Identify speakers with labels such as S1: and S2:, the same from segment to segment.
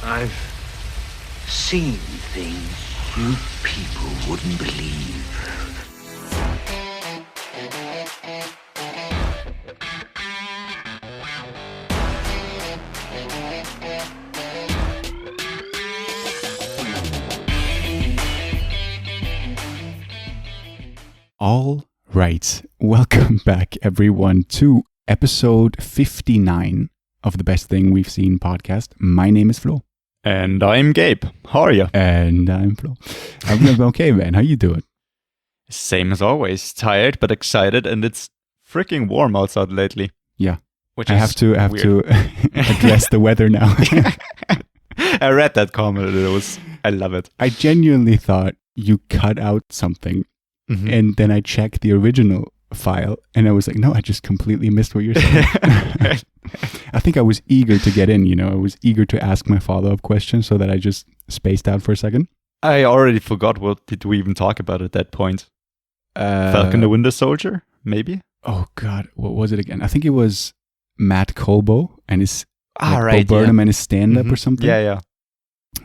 S1: I've seen things you people wouldn't believe.
S2: All right, welcome back everyone to episode 59 of the Best Thing We've Seen podcast. My name is Flo.
S3: And I'm Gabe. How are you?
S2: And I'm Flo. I'm okay, man. How you doing?
S3: Same as always. Tired but excited, and it's freaking warm outside lately.
S2: Yeah.
S3: Which
S2: I have to address the weather now.
S3: I read that comment. I love it.
S2: I genuinely thought you cut out something.
S3: Mm-hmm.
S2: And then I checked the original file and I was like, no, I just completely missed what you're saying. I think I was eager to get in, I was eager to ask my follow-up question so that I just spaced out for a second.
S3: I already forgot what did we even talk about at that point. Falcon the Winter Soldier, maybe?
S2: Oh God, what was it again? I think it was Matt Colbo and his
S3: right,
S2: Bo Burnham and his stand-up or something.
S3: Yeah.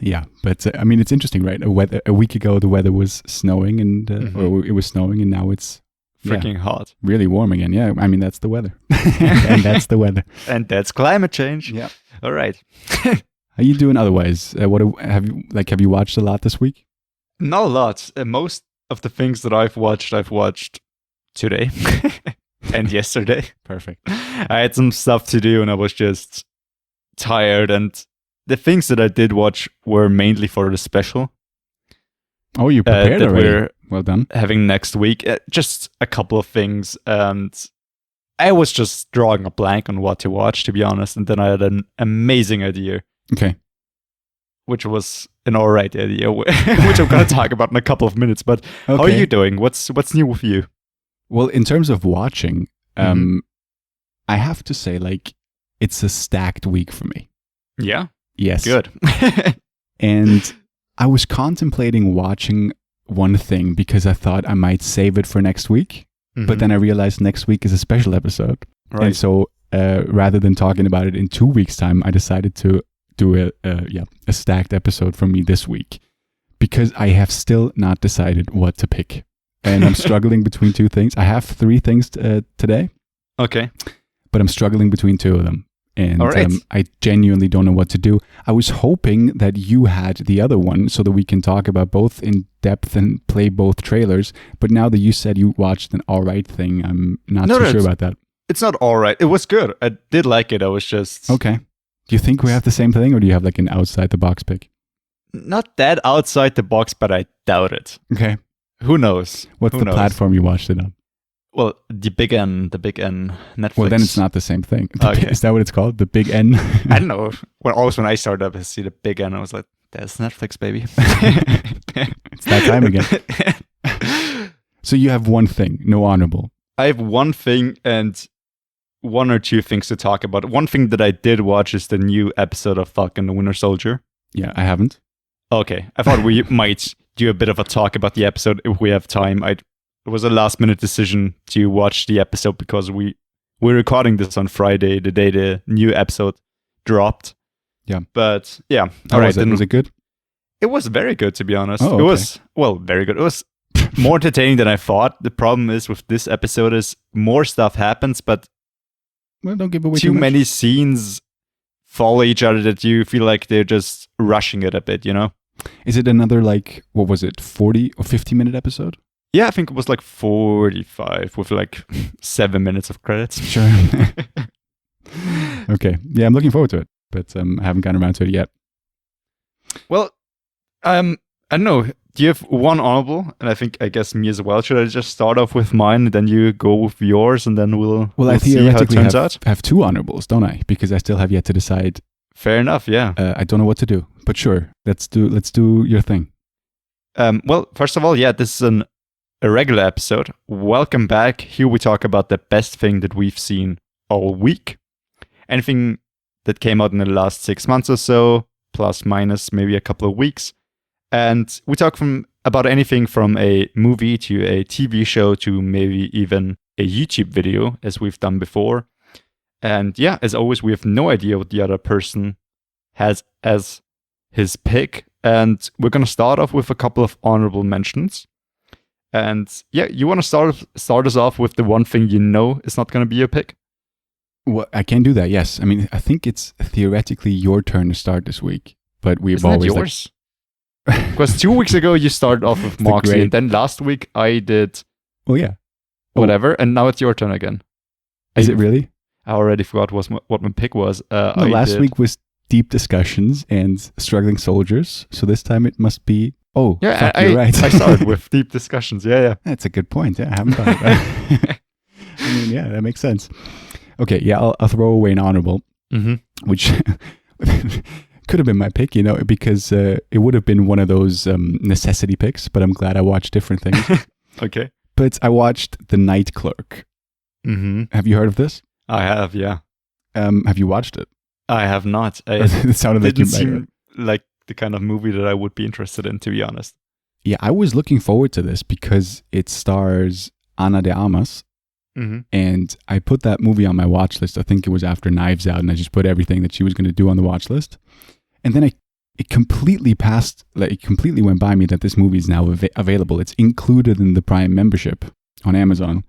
S2: Yeah, but I mean, it's interesting, right? A week ago, the weather was snowing and or it was snowing, and now it's
S3: freaking hot,
S2: really warm again. Yeah, I mean that's the weather, and that's the weather,
S3: and that's climate change.
S2: Yeah.
S3: All right.
S2: How you doing otherwise? Have you watched a lot this week?
S3: Not a lot. Most of the things that I've watched today and yesterday.
S2: Perfect.
S3: I had some stuff to do, and I was just tired and. The things that I did watch were mainly for the special.
S2: Oh, you prepared
S3: that
S2: already.
S3: We're
S2: well done.
S3: Having next week. Just a couple of things. And I was just drawing a blank on what to watch, to be honest. And then I had an amazing idea.
S2: Okay.
S3: Which was an alright idea, which I'm going to talk about in a couple of minutes. But
S2: okay.
S3: How are you doing? What's new with you?
S2: Well, in terms of watching, I have to say, it's a stacked week for me.
S3: Yeah?
S2: Yes.
S3: Good.
S2: And I was contemplating watching one thing because I thought I might save it for next week. Mm-hmm. But then I realized next week is a special episode.
S3: Right.
S2: And so rather than talking about it in 2 weeks' time, I decided to do a stacked episode for me this week because I have still not decided what to pick. And I'm struggling between two things. I have 3 things today.
S3: Okay.
S2: But I'm struggling between 2 of them. And
S3: right.
S2: I genuinely don't know what to do. I was hoping that you had the other one so that we can talk about both in depth and play both trailers. But now that you said you watched an all right thing, I'm not too sure about that.
S3: It's not all right. It was good. I did like it. I was just...
S2: Okay. Do you think we have the same thing or do you have an outside the box pick?
S3: Not that outside the box, but I doubt it.
S2: Okay.
S3: Who knows?
S2: What's the platform you watched it on?
S3: Well, the big N, Netflix.
S2: Well, then it's not the same thing.
S3: Okay.
S2: Is that what it's called? The big N?
S3: I don't know. When I started up, I see the big N. I was like, there's Netflix, baby.
S2: It's that time again. So you have one thing, no honorable.
S3: I have one thing and 1 or 2 things to talk about. One thing that I did watch is the new episode of Falcon the Winter Soldier.
S2: Yeah, I haven't.
S3: Okay. I thought we might do a bit of a talk about the episode if we have time. It was a last-minute decision to watch the episode because we're recording this on Friday, the day the new episode dropped.
S2: Yeah.
S3: But, yeah.
S2: All right. Was it good?
S3: It was very good, to be honest.
S2: Oh, okay.
S3: It was, very good. It was more entertaining than I thought. The problem is with this episode is more stuff happens, but
S2: well, don't give away
S3: too many scenes follow each other that you feel like they're just rushing it a bit,
S2: Is it another, what was it, 40 or 50-minute episode?
S3: Yeah, I think it was 45 with 7 minutes of credits.
S2: Sure. Okay. Yeah, I'm looking forward to it, but I haven't gotten around to it yet.
S3: Well, I don't know. Do you have one honorable? And I guess me as well. Should I just start off with mine and then you go with yours and then we'll
S2: I
S3: see how it turns out?
S2: have 2 honorables, don't I? Because I still have yet to decide.
S3: Fair enough, yeah.
S2: I don't know what to do, but sure. Let's do your thing.
S3: Well, first of all, yeah, this is a regular episode. Welcome back. Here we talk about the best thing that we've seen all week. Anything that came out in the last 6 months or so, plus minus maybe a couple of weeks. And we talk about anything from a movie to a TV show to maybe even a YouTube video, as we've done before. And yeah, as always, we have no idea what the other person has as his pick. And we're going to start off with a couple of honorable mentions. And yeah, you want to start us off with the one thing you know is not going to be your pick?
S2: Well, I can do that, yes. I mean, I think it's theoretically your turn to start this week, but we've
S3: Isn't
S2: always...
S3: it yours? Because 2 weeks ago you started off with Moxie, and then last week I did
S2: Well, yeah.
S3: whatever, and now it's your turn again.
S2: Is it really?
S3: I already forgot what my pick was.
S2: Last week was Deep Discussions and Struggling Soldiers, so this time it must be... Oh,
S3: yeah,
S2: fuck, you're right.
S3: I started with Deep Discussions, yeah.
S2: That's a good point, yeah, I haven't thought of that. I mean, yeah, that makes sense. Okay, yeah, I'll throw away an honorable, which could have been my pick, because it would have been one of those necessity picks, but I'm glad I watched different things.
S3: Okay.
S2: But I watched The Night Clerk. Have you heard of this?
S3: I have, yeah.
S2: Have you watched it?
S3: I have not.
S2: It sounded like you
S3: didn't seem like the kind of movie that I would be interested in, to be honest.
S2: Yeah, I was looking forward to this because it stars Ana de Armas. And I put that movie on my watch list. I think it was after Knives Out, and I just put everything that she was going to do on the watch list. And then it completely went by me that this movie is now available. It's included in the Prime membership on Amazon.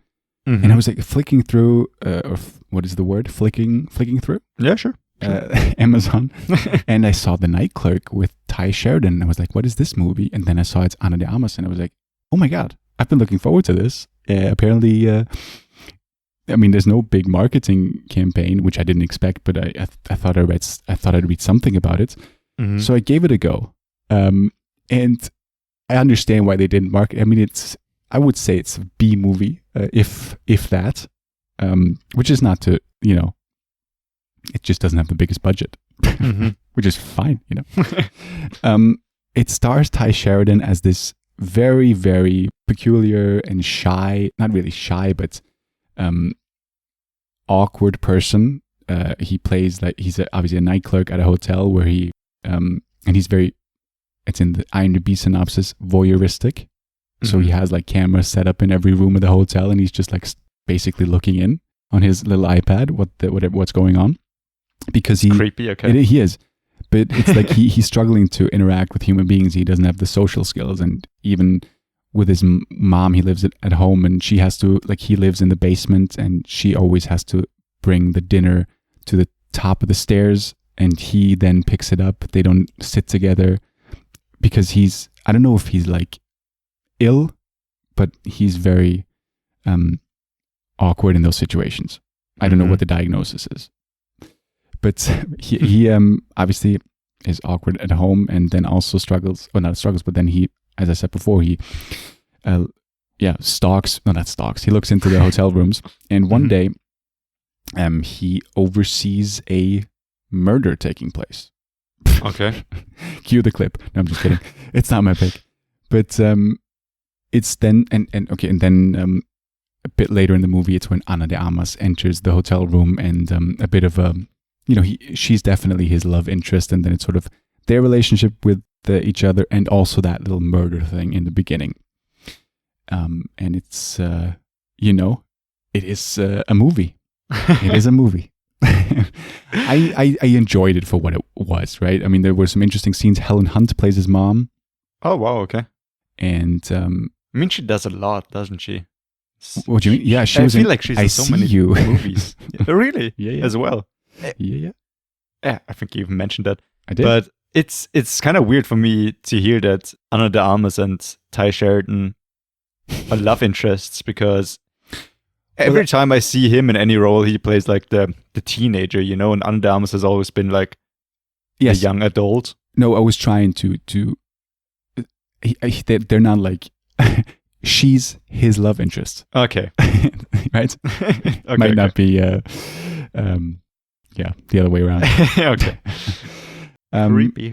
S2: And I was like flicking through, what is the word? Flicking through?
S3: Yeah, sure.
S2: Amazon. And I saw The Night Clerk with Ty Sheridan. And I was like, what is this movie? And then I saw it's Ana de Armas. And I was like, oh my God, I've been looking forward to this. Apparently... I mean, there's no big marketing campaign, which I didn't expect, but I thought I'd read something about it. So I gave it a go. And I understand why they didn't market. I mean, I would say it's a B movie, if that, which is not to, it just doesn't have the biggest budget, which is fine, It stars Ty Sheridan as this very, very peculiar and shy, not really shy, but awkward person. He plays like he's obviously a night clerk at a hotel where he and he's very, it's in the IMDb synopsis, voyeuristic. So he has like cameras set up in every room of the hotel, and he's just like basically looking in on his little iPad what's going on, because
S3: creepy. Okay,
S2: he is, but it's like he's struggling to interact with human beings. He doesn't have the social skills, and even with his mom, he lives at home, and she has to, like, he lives in the basement, and she always has to bring the dinner to the top of the stairs, and he then picks it up. They don't sit together because I don't know if he's like ill, but he's very awkward in those situations. I don't know what the diagnosis is, but he obviously is awkward at home, and then also struggles, well, not struggles, but then he, as I said before, he he looks into the hotel rooms, and one day he oversees a murder taking place.
S3: Okay.
S2: Cue the clip. No, I'm just kidding. It's not my pick. But it's then, and then a bit later in the movie, it's when Ana de Armas enters the hotel room, and a bit of a, she's definitely his love interest, and then it's sort of their relationship with each other, and also that little murder thing in the beginning. And it's, it is a movie. It is a movie. I enjoyed it for what it was, right? I mean, there were some interesting scenes. Helen Hunt plays his mom.
S3: Oh, wow, okay.
S2: And
S3: I mean, she does a lot, doesn't she?
S2: What do you mean? Yeah, she was.
S3: I feel like she's in so many movies. Really?
S2: Yeah.
S3: As well.
S2: Yeah.
S3: Yeah, I think you even mentioned that.
S2: I did.
S3: But it's kind of weird for me to hear that Ana de Armas and Ty Sheridan are love interests, because every time I see him in any role, he plays like the teenager, and Ana de Armas has always been like a young adult.
S2: No, I was trying to they're not like, she's his love interest.
S3: Okay.
S2: Right?
S3: Okay,
S2: Might not be, the other way around.
S3: Okay. Creepy.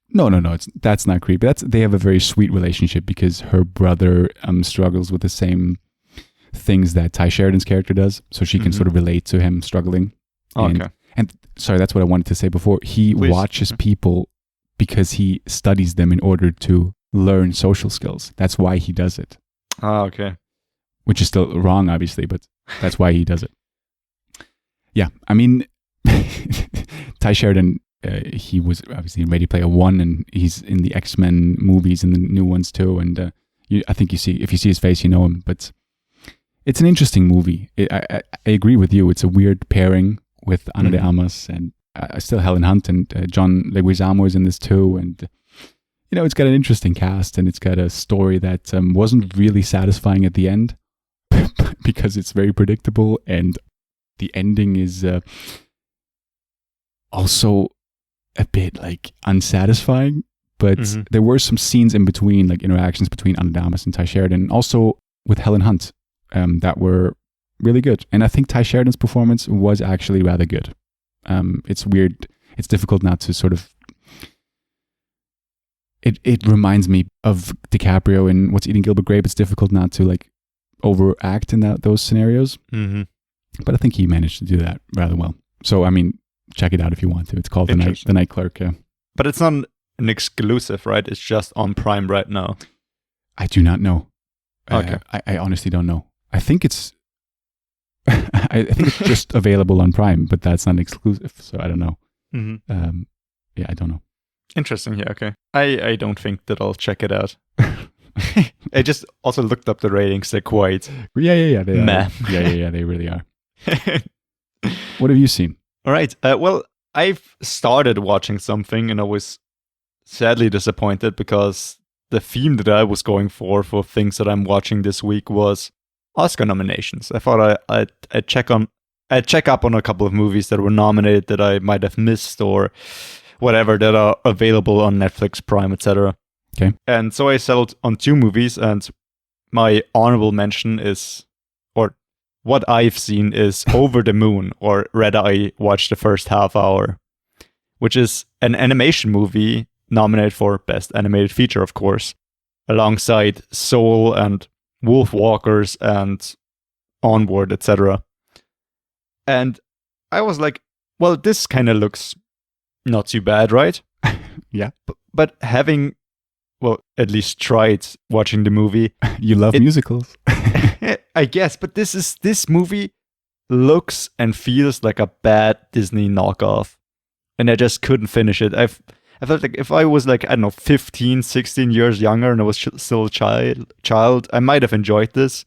S2: No, that's not creepy. They have a very sweet relationship, because her brother struggles with the same things that Ty Sheridan's character does, so she can sort of relate to him struggling.
S3: Okay.
S2: And sorry, that's what I wanted to say before. He watches people because he studies them in order to learn social skills. That's why he does it.
S3: Okay.
S2: Which is still wrong, obviously, but that's why he does it. Yeah, I mean, Ty Sheridan he was obviously in Ready Player One, and he's in the X-Men movies and the new ones too. And I think if you see his face, you know him. But it's an interesting movie. I agree with you. It's a weird pairing with Ana de Armas and still Helen Hunt, and John Leguizamo is in this too. And it's got an interesting cast, and it's got a story that wasn't really satisfying at the end because it's very predictable, and the ending is also a bit like unsatisfying. But there were some scenes in between, like interactions between Ana de Armas and Ty Sheridan, and also with Helen Hunt, that were really good. And I think Ty Sheridan's performance was actually rather good. It's weird. It's difficult not to sort of. It reminds me of DiCaprio in What's Eating Gilbert Grape. It's difficult not to like overact in those scenarios. But I think he managed to do that rather well. So I mean, check it out if you want to. It's called The Night Clerk. Yeah. But
S3: it's not an exclusive, right? It's just on Prime right now.
S2: I do not know.
S3: Okay.
S2: I honestly don't know. I think it's. I think it's just available on Prime, but that's not exclusive. So I don't know. Yeah, I don't know.
S3: Interesting. Yeah. Okay. I don't think that I'll check it out. I just also looked up the ratings. They're quite.
S2: Yeah. They
S3: meh.
S2: Are. Yeah. They really are. What have you seen?
S3: All right. Well, I've started watching something, and I was sadly disappointed because the theme that I was going for things that I'm watching this week was Oscar nominations. I thought I'd check up on a couple of movies that were nominated that I might have missed or whatever that are available on Netflix, Prime, etc.
S2: Okay.
S3: And so I settled on 2 movies, and my honorable mention is, or what I've seen is Over the Moon, or rather I watched the first half hour, which is an animation movie nominated for Best Animated Feature, of course, alongside Soul and Wolf Walkers and Onward, etc. And I was like, well, this kind of looks not too bad, right?
S2: Yeah.
S3: But having, well, at least tried watching the movie.
S2: You love musicals.
S3: I guess, but this movie looks and feels like a bad Disney knockoff. And I just couldn't finish it. I felt like if I was like, I don't know, 15, 16 years younger and I was still a child, I might have enjoyed this.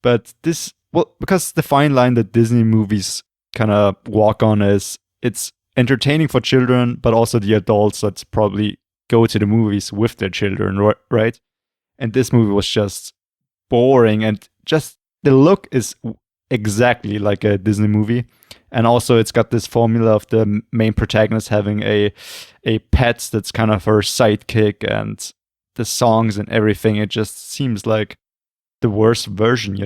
S3: But this, well, because the fine line that Disney movies kind of walk on is it's entertaining for children, but also the adults that probably go to the movies with their children, right? And this movie was just boring, and just the look is exactly like a Disney movie. And also it's got this formula of the main protagonist having a pet that's kind of her sidekick, and the songs and everything. It just seems like the worst version,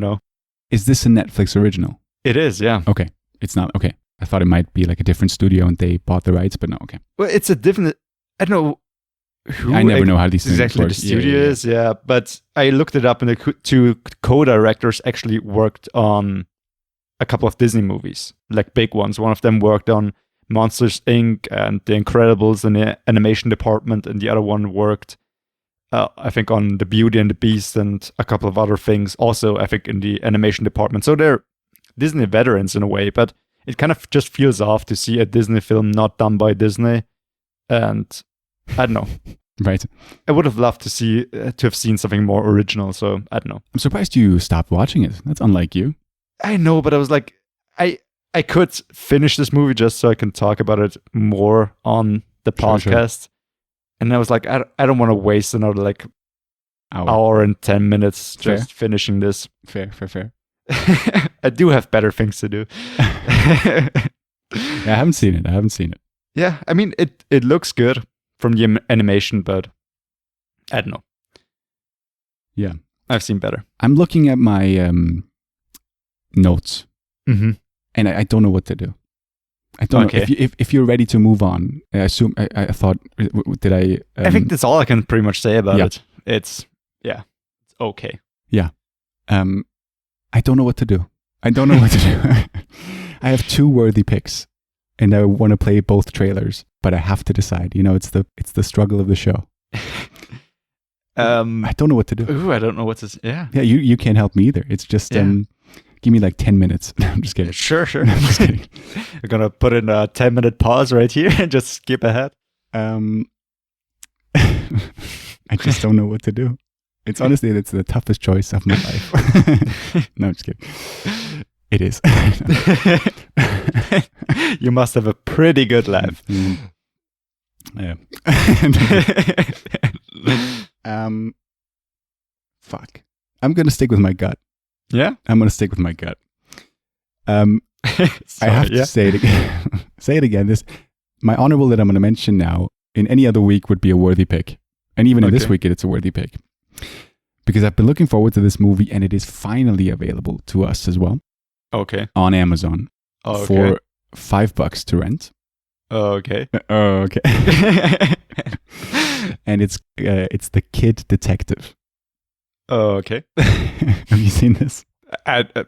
S2: Is this a Netflix original?
S3: It is, yeah.
S2: Okay. It's not. Okay. I thought it might be like a different studio and they bought the rights, but no. Okay.
S3: Well, it's a different. I don't know who.
S2: I never know how these things
S3: exactly
S2: work.
S3: The studio is, yeah. But I looked it up, and the 2 co-directors actually worked on a couple of Disney movies, like big ones. One of them worked on Monsters Inc. and The Incredibles in the animation department, and the other one worked, I think, on The Beauty and the Beast and a couple of other things, also, I think, in the animation department. So they're Disney veterans in a way, but it kind of just feels off to see a Disney film not done by Disney. And I don't know.
S2: Right.
S3: I would have loved to have seen something more original, so I don't know.
S2: I'm surprised you stopped watching it. That's unlike you.
S3: I know, but I was like, I could finish this movie just so I can talk about it more on the podcast. Sure. And I was like, I don't want to waste another like hour and 10 minutes just finishing this.
S2: Fair.
S3: I do have better things to do.
S2: Yeah, I haven't seen it.
S3: Yeah, I mean, it looks good from the animation, but I don't know.
S2: Yeah.
S3: I've seen better.
S2: I'm looking at my notes,
S3: and
S2: I don't know what to do. I don't know if you're ready to move on. I assume I thought, did I?
S3: I think that's all I can pretty much say about it. It's okay.
S2: Yeah. I don't know what to do. I I have 2 worthy picks, and I want to play both trailers, but I have to decide. It's the struggle of the show. I don't know what to do.
S3: Ooh, I don't know what to say. Yeah.
S2: Yeah, you can't help me either. It's just Give me like 10 minutes. No, I'm just kidding.
S3: Sure.
S2: No, I'm just kidding.
S3: We're gonna put in a 10-minute pause right here and just skip ahead.
S2: I just don't know what to do. It's honestly, it's the toughest choice of my life. No, I'm just kidding. It is.
S3: You must have a pretty good laugh.
S2: Yeah. Fuck. I'm gonna stick with my gut.
S3: Yeah?
S2: I'm gonna stick with my gut. I have to say it again. Say it again. My honorable that I'm gonna mention now, in any other week would be a worthy pick. And even in this week, it's a worthy pick. Because I've been looking forward to this movie, and it is finally available to us as well.
S3: Okay.
S2: On Amazon. For $5 to rent.
S3: Okay.
S2: Okay. And it's The Kid Detective.
S3: Okay.
S2: Have you seen this?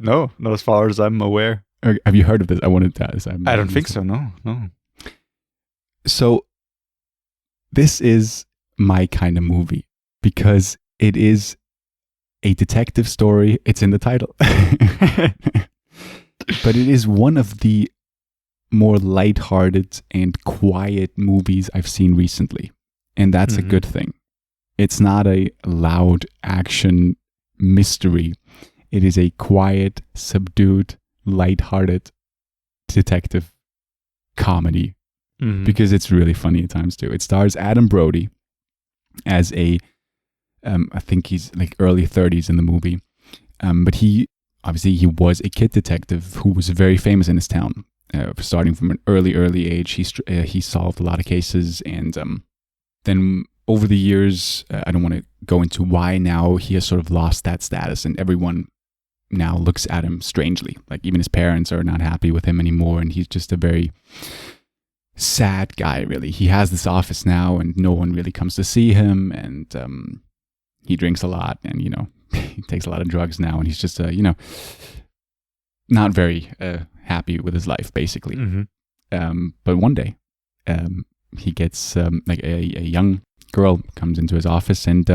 S3: No, not as far as I'm aware.
S2: Or have you heard of this? I wanted to ask.
S3: I don't think so. No.
S2: So this is my kind of movie because it is a detective story. It's in the title. But it is one of the more lighthearted and quiet movies I've seen recently. And that's a good thing. It's not a loud action mystery. It is a quiet, subdued, lighthearted detective comedy. Because it's really funny at times too. It stars Adam Brody as I think he's like early 30s in the movie. But he was a kid detective who was very famous in his town. Starting from an early age, he solved a lot of cases, and then over the years, I don't want to go into why now he has sort of lost that status, and everyone now looks at him strangely. Like even his parents are not happy with him anymore, and he's just a very sad guy, really. He has this office now, and no one really comes to see him, and he drinks a lot, and he takes a lot of drugs now, and he's just not very happy with his life, basically. But one day, he gets like a young girl comes into his office and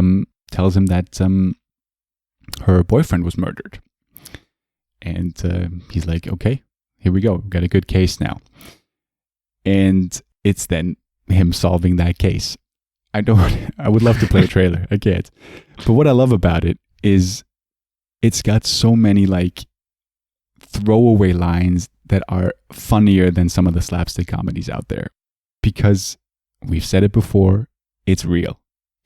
S2: tells him that her boyfriend was murdered. And he's like, okay, here we go. We've got a good case now. And it's then him solving that case. I would love to play a trailer. I can't. But what I love about it is it's got so many like throwaway lines that are funnier than some of the slapstick comedies out there. Because we've said it before, it's real,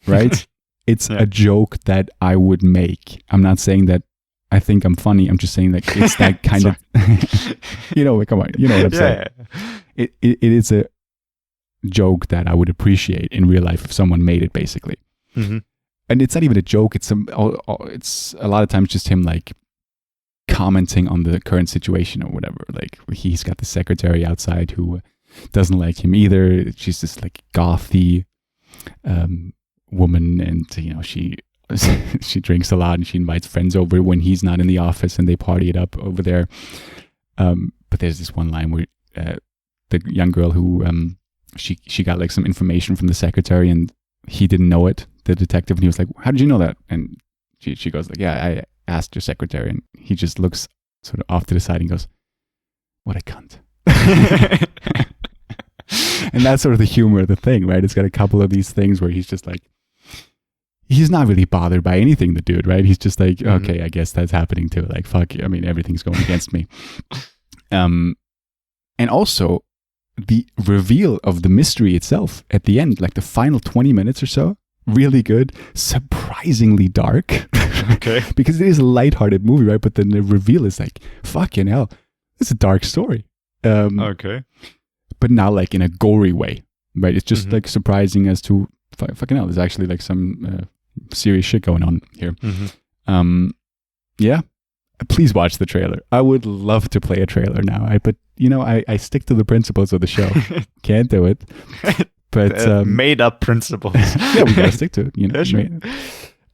S2: right? It's a joke that I would make. I'm not saying that I think I'm funny. I'm just saying that it's that kind of, come on, you know what I'm saying. It is a joke that I would appreciate in real life if someone made it, basically. And it's not even a joke. It's a lot of times just him like commenting on the current situation or whatever. Like he's got the secretary outside who doesn't like him either. She's this like gothy woman, and she drinks a lot, and she invites friends over when he's not in the office, and they party it up over there. But there's this one line where the young girl who she got like some information from the secretary, and he didn't know it, the detective, and he was like, how did you know that? And she goes like, yeah, I asked your secretary. And he just looks sort of off to the side and goes, what a cunt. And that's sort of the humor of the thing, right? It's got a couple of these things where he's just like, he's not really bothered by anything, the dude, right? He's just like, okay, I guess that's happening too. Like, fuck, I mean, everything's going against me. And also the reveal of the mystery itself at the end, like the final 20 minutes or so, really good, surprisingly dark.
S3: Okay.
S2: Because it is a lighthearted movie, right? But then the reveal is like, fucking hell, it's a dark story.
S3: Okay.
S2: But not like in a gory way, right? It's just like surprising as to fucking hell. There's actually like some serious shit going on here. Yeah. Please watch the trailer. I would love to play a trailer now. But I stick to the principles of the show. Can't do it. But
S3: made up principles.
S2: Yeah, we gotta stick to it.
S3: Yeah, sure.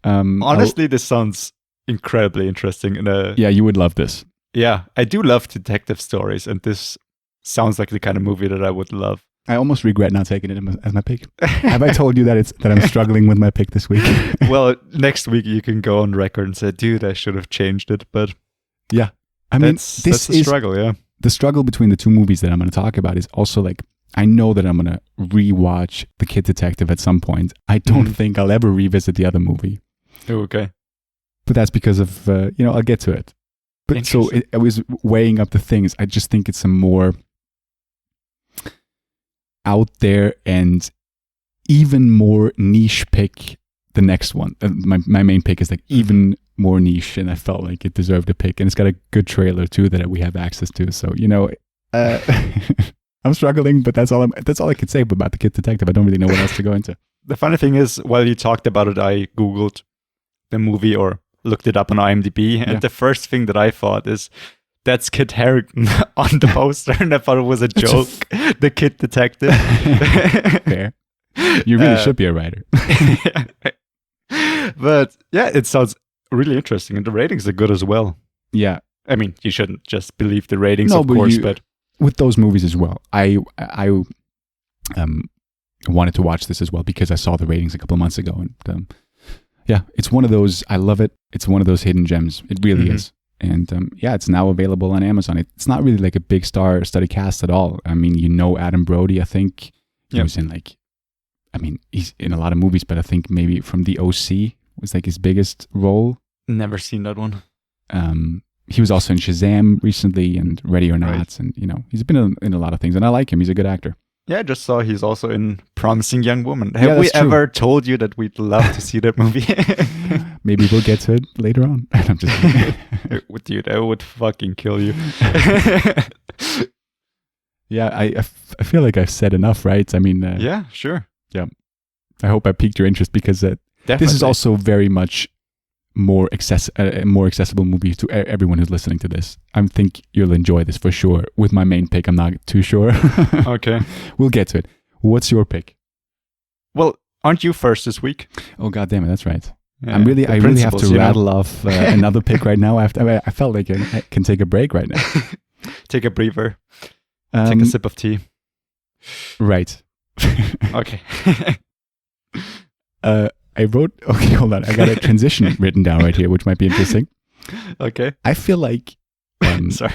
S3: Honestly, this sounds incredibly interesting.
S2: Yeah, you would love this.
S3: Yeah, I do love detective stories, and this sounds like the kind of movie that I would love.
S2: I almost regret not taking it as my pick. Have I told you that I'm struggling with my pick this week?
S3: Well, next week you can go on record and say, dude, I should have changed it. But
S2: yeah, I mean,
S3: that's
S2: this
S3: the
S2: is
S3: struggle, yeah.
S2: the struggle between the two movies that I'm going to talk about is also like, I know that I'm going to rewatch The Kid Detective at some point. I don't think I'll ever revisit the other movie.
S3: Oh, okay.
S2: But that's because of, I'll get to it. But so I was weighing up the things. I just think it's a more out there and even more niche pick. The next one, my main pick is like even more niche, and I felt like it deserved a pick. And it's got a good trailer too that we have access to. So I'm struggling, but that's all I could say about The Kid Detective. I don't really know what else to go into.
S3: The funny thing is, while you talked about it, I Googled the movie or looked it up on IMDb. And the first thing that I thought is, that's Kit Harington on the poster. And I thought it was a joke. The Kid Detective.
S2: Fair. You really should be a writer.
S3: But yeah, it sounds really interesting. And the ratings are good as well.
S2: Yeah.
S3: I mean, you shouldn't just believe the ratings, of course, but
S2: with those movies as well, I wanted to watch this as well because I saw the ratings a couple of months ago, and it's one of those. I love it. It's one of those hidden gems. It really is, and it's now available on Amazon. It's not really like a big star-studded cast at all. I mean, Adam Brody. I think he was in he's in a lot of movies, but I think maybe from The OC was like his biggest role.
S3: Never seen that one.
S2: He was also in Shazam recently and Ready or Not. Right. And, he's been in a lot of things. And I like him. He's a good actor. Yeah, I
S3: just saw he's also in Promising Young Woman. Have we ever told you that we'd love to see that movie?
S2: Maybe we'll get to it later on. I'm just kidding.
S3: Dude, I would fucking kill you.
S2: Yeah, I feel like I've said enough, right? I mean...
S3: yeah, sure.
S2: Yeah. I hope I piqued your interest because this is also very much... more accessible movie to everyone who's listening to this. I think you'll enjoy this for sure. With my main pick, I'm not too sure.
S3: Okay.
S2: We'll get to it. What's your pick?
S3: Well, aren't you first this week?
S2: Oh, God damn it. That's right. Yeah, I really have to rattle off another pick right now. I felt like I can take a break right now.
S3: Take a breather. Take a sip of tea.
S2: Right.
S3: Okay.
S2: Okay, hold on. I got a transition written down right here, which might be interesting.
S3: Okay.
S2: I feel like...
S3: sorry.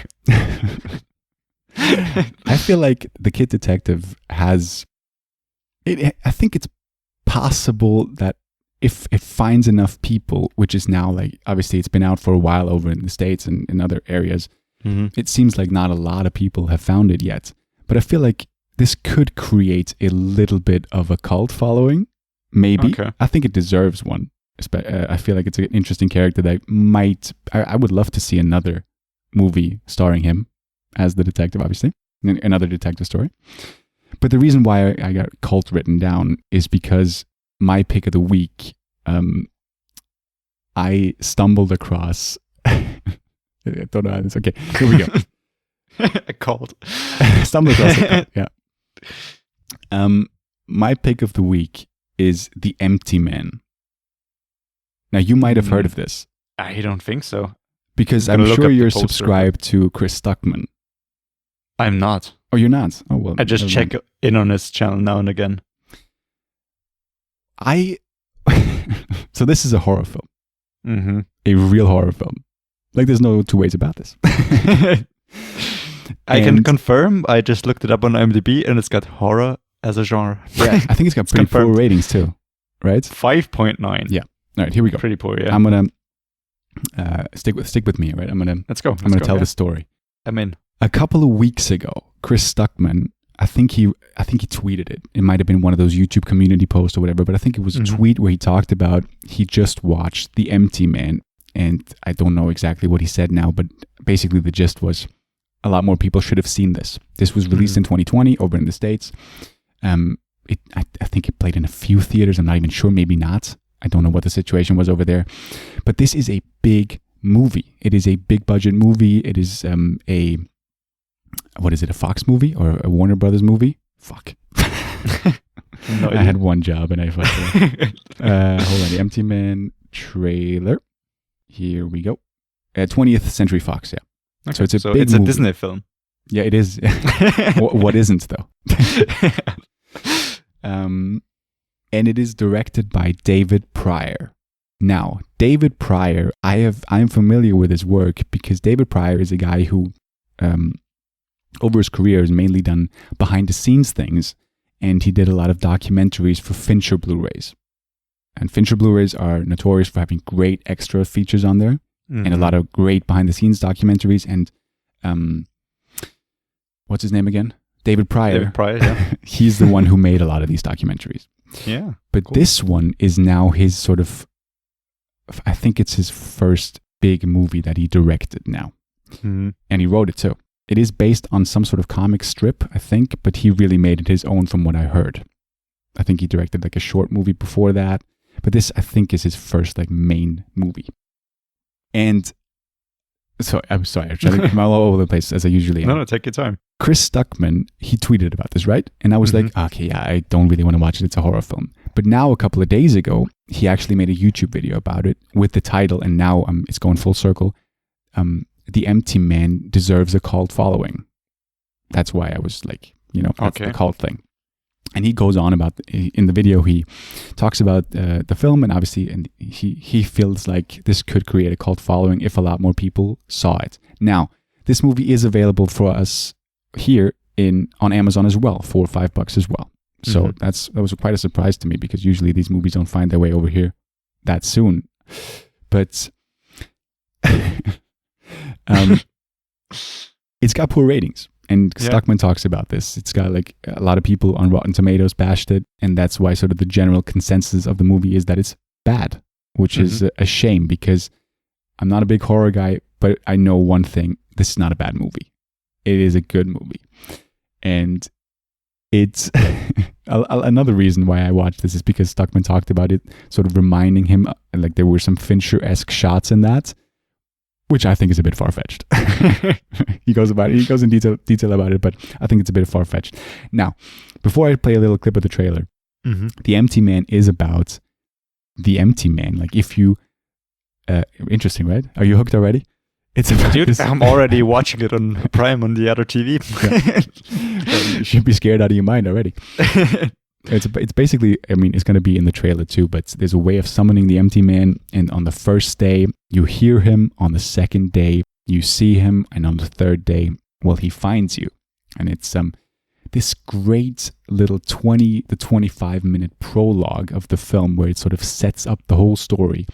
S2: I feel like The Kid Detective has... I think it's possible that if it finds enough people, which is now like... Obviously, it's been out for a while over in the States and in other areas. It seems like not a lot of people have found it yet. But I feel like this could create a little bit of a cult following. Maybe. Okay. I think it deserves one. I feel like it's an interesting character that I would love to see another movie starring him as the detective, obviously. Another detective story. But the reason why I got cult written down is because my pick of the week, I stumbled across... I don't know how this... Okay, here we go.
S3: A cult.
S2: Stumbled across a cult, yeah. My pick of the week is The Empty Man. Now, you might have heard of this.
S3: I don't think so.
S2: Because I'm sure you're subscribed to Chris Stuckman.
S3: I'm not.
S2: Oh, you're not? Oh, well.
S3: I just check in on his channel now and again.
S2: So this is a horror film. A real horror film. Like, there's no two ways about this.
S3: I can confirm. I just looked it up on IMDb and it's got horror as a genre.
S2: Yeah, I think it's got pretty poor ratings too, right?
S3: 5.9.
S2: Yeah. All right, here we go.
S3: Pretty poor, yeah.
S2: I'm gonna stick with me, right?
S3: Let's go.
S2: I'm gonna tell the story.
S3: I'm in.
S2: A couple of weeks ago, Chris Stuckman, I think he tweeted it. It might have been one of those YouTube community posts or whatever, but I think it was a tweet where he talked about he just watched The Empty Man, and I don't know exactly what he said now, but basically the gist was a lot more people should have seen this. This was released in 2020 over in the States. I think it played in a few theaters. I'm not even sure. Maybe not. I don't know what the situation was over there. But this is a big movie. It is a big budget movie. It is what is it? A Fox movie or a Warner Brothers movie? Fuck. I had one job and I fucked it. Hold on. The Empty Man trailer. Here we go. 20th Century Fox. Yeah.
S3: Okay. So it's a big movie. A Disney film.
S2: Yeah, it is. What isn't though? And it is directed by David Pryor. Now, David Pryor, I'm familiar with his work because David Pryor is a guy who, over his career, has mainly done behind-the-scenes things, and he did a lot of documentaries for Fincher Blu-rays. And Fincher Blu-rays are notorious for having great extra features on there, and a lot of great behind-the-scenes documentaries. And what's his name again? David Pryor.
S3: David Pryor, yeah.
S2: He's the one who made a lot of these documentaries.
S3: Yeah.
S2: But
S3: cool.
S2: This one is now his sort of, I think it's his first big movie that he directed now.
S3: Mm-hmm.
S2: And he wrote it too. It is based on some sort of comic strip, I think, but he really made it his own from what I heard. I think he directed like a short movie before that, but this I think is his first like main movie. And so I'm sorry, I'm trying to come all over the place as I usually am.
S3: No, take your time.
S2: Chris Stuckman, he tweeted about this, right? And I was like, okay, yeah, I don't really want to watch it. It's a horror film. But now a couple of days ago, he actually made a YouTube video about it with the title, and now it's going full circle. The Empty Man deserves a cult following. That's why I was like, that's the cult thing. And he goes on about, in the video, he talks about the film, and obviously, and he feels like this could create a cult following if a lot more people saw it. Now, this movie is available for us here on Amazon as well, $4 or $5 as well. So that was quite a surprise to me because usually these movies don't find their way over here that soon. But it's got poor ratings. And Stuckman talks about this. It's got like a lot of people on Rotten Tomatoes bashed it. And that's why sort of the general consensus of the movie is that it's bad, which is a shame because I'm not a big horror guy, but I know one thing. This is not a bad movie. It is a good movie. And it's another reason why I watched this is because Stuckman talked about it, sort of reminding him like there were some Fincher-esque shots in that, which I think is a bit far-fetched. He goes in detail about it, but I think it's a bit far-fetched. Now, before I play a little clip of the trailer, The Empty Man is about the empty man. Like if you, interesting, right? Are you hooked already? It's about
S3: Dude, I'm already watching it on Prime on the other TV.
S2: Well, you should be scared out of your mind already. It's basically, I mean, it's going to be in the trailer too, but there's a way of summoning the empty man. And on the first day, you hear him. On the second day, you see him. And on the third day, well, he finds you. And it's this great little 20 to 25 minute prologue of the film where it sort of sets up the whole story.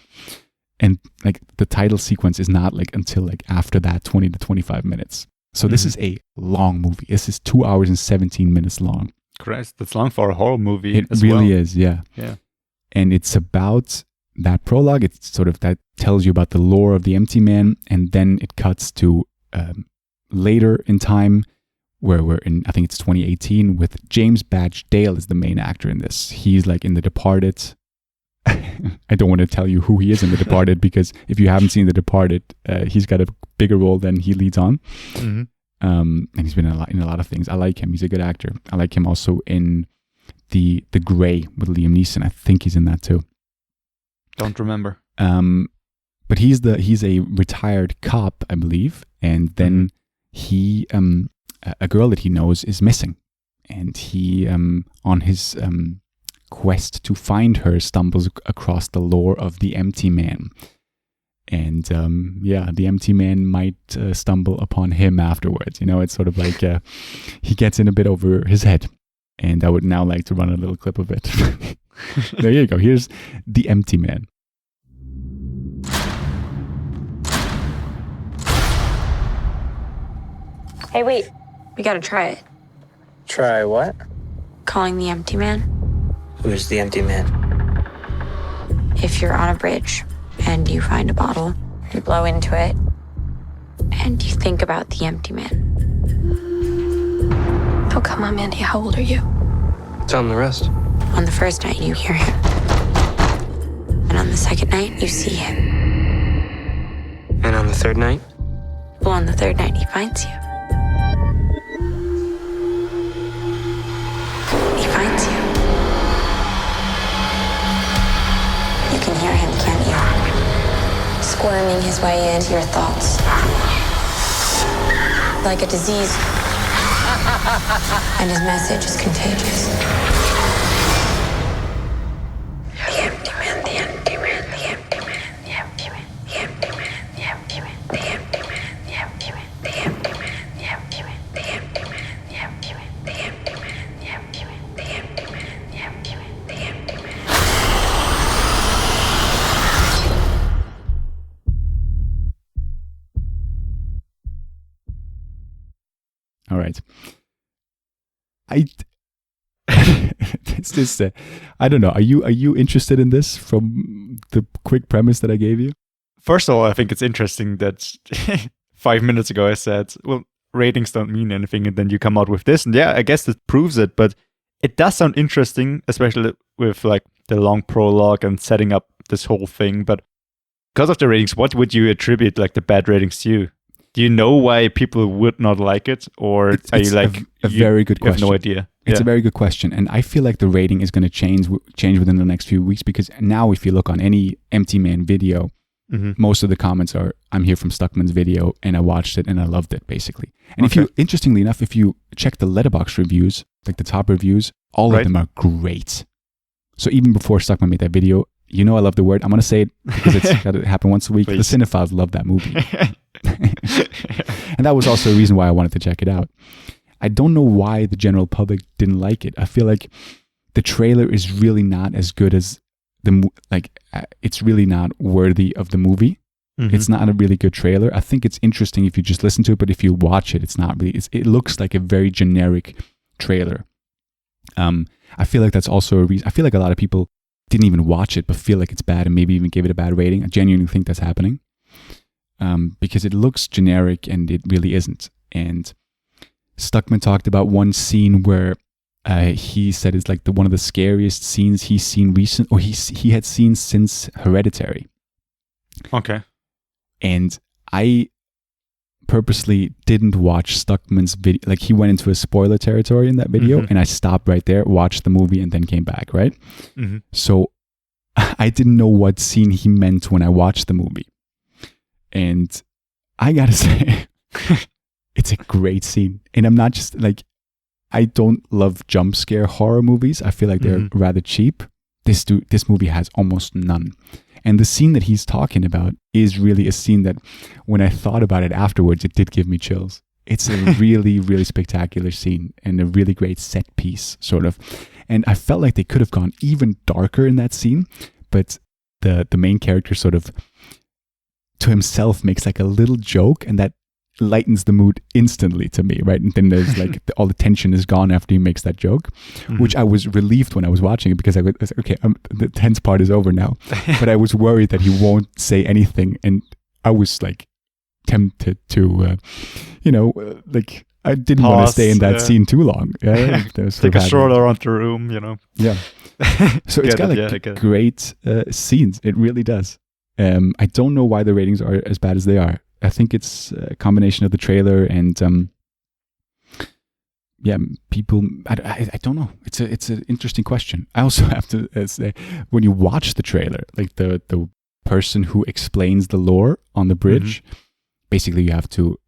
S2: And like the title sequence is not like until like after that 20 to 25 minutes. So this is a long movie. This is 2 hours and 17 minutes long.
S3: Christ, that's long for a horror movie.
S2: It really is, yeah.
S3: Yeah.
S2: And it's about that prologue. It's sort of that tells you about the lore of the empty man. And then it cuts to later in time where we're in, I think it's 2018, with James Badge Dale is the main actor in this. He's like in The Departed. I don't want to tell you who he is in The Departed because if you haven't seen The Departed, he's got a bigger role than he leads on. And he's been in a lot of things. I like him. He's a good actor. I like him also in the Grey with Liam Neeson. I think he's in that too.
S3: Don't remember.
S2: But he's a retired cop, I believe. And then he a girl that he knows is missing, and he on his quest to find her stumbles across the lore of the empty man. And the empty man might stumble upon him afterwards. It's sort of like he gets in a bit over his head. And I would now like to run a little clip of it. There you go. Here's The Empty Man.
S4: Hey, wait. We gotta try it.
S5: Try what?
S4: Calling the empty man.
S5: Who's the empty man?
S4: If you're on a bridge and you find a bottle, you blow into it, and you think about the empty man. Oh, come on, Mandy. How old are you?
S5: Tell him the rest.
S4: On the first night, you hear him. And on the second night, you see him.
S5: And on the third night?
S4: Well, on the third night, he finds you. He finds you. You can hear him, can't you? Squirming his way into your thoughts. Like a disease. And his message is contagious. The empty man, the empty man, the empty
S2: right. It's just I don't know. Are you interested in this from the quick premise that I gave you?
S3: First of all, I think it's interesting that 5 minutes ago I said, well, ratings don't mean anything, and then you come out with this, and yeah, I guess it proves it. But it does sound interesting, especially with like the long prologue and setting up this whole thing. But because of the ratings, what would you attribute like the bad ratings to? Do you know why people would not like it, or are you like
S2: a very good
S3: you have
S2: question?
S3: no idea.
S2: It's a very good question, and I feel like the rating is going to change within the next few weeks, because now if you look on any Empty Man video, most of the comments are, "I'm here from Stuckman's video, and I watched it and I loved it," basically. And if you, interestingly enough, if you check the Letterboxd reviews, like the top reviews, all of them are great. So even before Stuckman made that video, you know I love the word. I'm going to say it because it's got to happen once a week.
S3: Please.
S2: The cinephiles love that movie. And that was also a reason why I wanted to check it out. I don't know why the general public didn't like it. I feel like the trailer is really not as good as it's really not worthy of the movie. It's not a really good trailer. I think it's interesting if you just listen to it, but if you watch it, it's not really. It looks like a very generic trailer. I feel like that's also a reason. I feel like a lot of people didn't even watch it, but feel like it's bad and maybe even gave it a bad rating. I genuinely think that's happening because it looks generic and it really isn't. And Stuckman talked about one scene where he said it's like one of the scariest scenes he's seen he had seen since Hereditary.
S3: Okay.
S2: And I purposely didn't watch Stuckman's video. Like, he went into a spoiler territory in that video, and I stopped right there, watched the movie, and then came back, right? So I didn't know what scene he meant when I watched the movie. And I gotta say, it's a great scene. And I'm not just like, I don't love jump scare horror movies. I feel like they're rather cheap. This movie has almost none. And the scene that he's talking about is really a scene that, when I thought about it afterwards, it did give me chills. It's a really, really spectacular scene and a really great set piece, sort of. And I felt like they could have gone even darker in that scene, but the main character sort of, to himself, makes like a little joke, and that lightens the mood instantly to me, right? And then there's like all the tension is gone after he makes that joke, which I was relieved when I was watching it, because I was like, okay, the tense part is over now. But I was worried that he won't say anything, and I was like tempted to, like, I didn't want to stay in that scene too long. Yeah,
S3: take a stroll around the room,
S2: Yeah. So it's got great scenes. It really does. I don't know why the ratings are as bad as they are. I think it's a combination of the trailer and people. I don't know. It's an interesting question. I also have to say, when you watch the trailer, like the person who explains the lore on the bridge, basically you have to,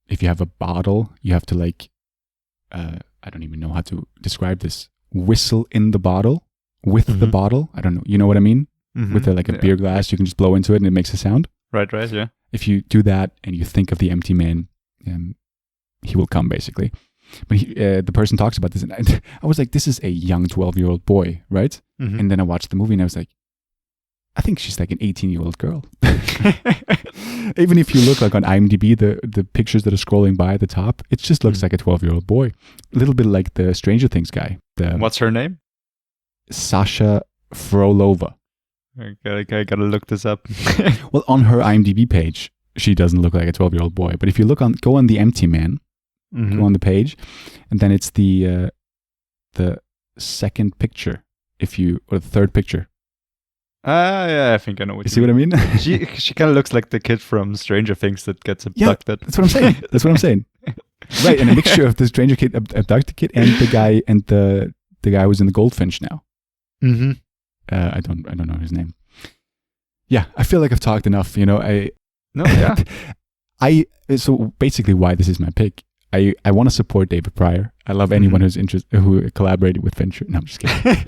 S2: if you have a bottle, you have to like, I don't even know how to describe this. Whistle in the bottle with the bottle. I don't know. You know what I mean? With a beer glass, you can just blow into it and it makes a sound.
S3: Right, yeah.
S2: If you do that and you think of the empty man, he will come, basically. But the person talks about this, and I was like, this is a young 12-year-old boy, right? And then I watched the movie and I was like, I think she's like an 18-year-old girl. Even if you look like on IMDb, the pictures that are scrolling by at the top, it just looks like a 12-year-old boy. A little bit like the Stranger Things guy.
S3: What's her name?
S2: Sasha Frolova.
S3: I gotta look this up.
S2: Well, on her IMDb page, she doesn't look like a 12-year-old boy. But if you go on the Empty Man, go on the page, and then it's the second picture, or the third picture.
S3: Yeah, I think I know what
S2: you see what I mean?
S3: She kind of looks like the kid from Stranger Things that gets abducted.
S2: Yeah, that's what I'm saying. Right, and a mixture of the Stranger Kid, abducted kid, and the guy who's in the Goldfinch now. I don't know his name. Yeah, I feel like I've talked enough. So basically, why this is my pick. I want to support David Pryor. I love anyone who collaborated with Fincher. No, I'm just kidding.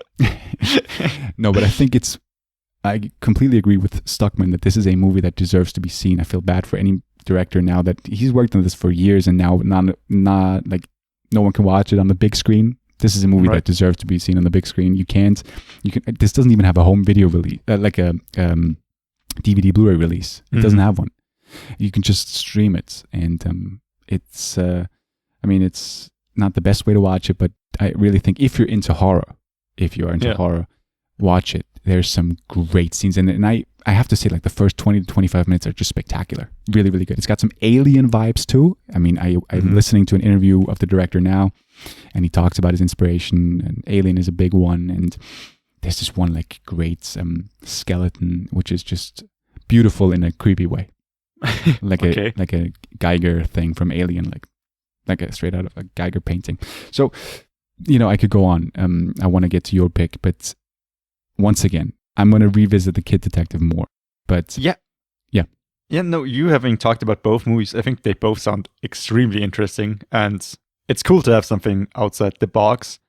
S2: No, but I think I completely agree with Stuckman that this is a movie that deserves to be seen. I feel bad for any director now that he's worked on this for years, and now not like no one can watch it on the big screen. This is a movie that deserves to be seen on the big screen. This doesn't even have a home video release, like a DVD Blu-ray release. It doesn't have one. You can just stream it, and it's. I I mean, it's not the best way to watch it, but I really think if you're into horror, watch it. There's some great scenes in it. And I have to say, like, the first 20 to 25 minutes are just spectacular. Really, really good. It's got some Alien vibes too. I mean, I'm listening to an interview of the director now, and he talks about his inspiration, and Alien is a big one. And there's this one, like, great skeleton, which is just beautiful in a creepy way. Like a Geiger thing from Alien, like a straight out of a Geiger painting. So, I could go on. I want to get to your pick, but once again, I'm going to revisit The Kid Detective more. But
S3: yeah, no, you having talked about both movies, I think they both sound extremely interesting, and it's cool to have something outside the box.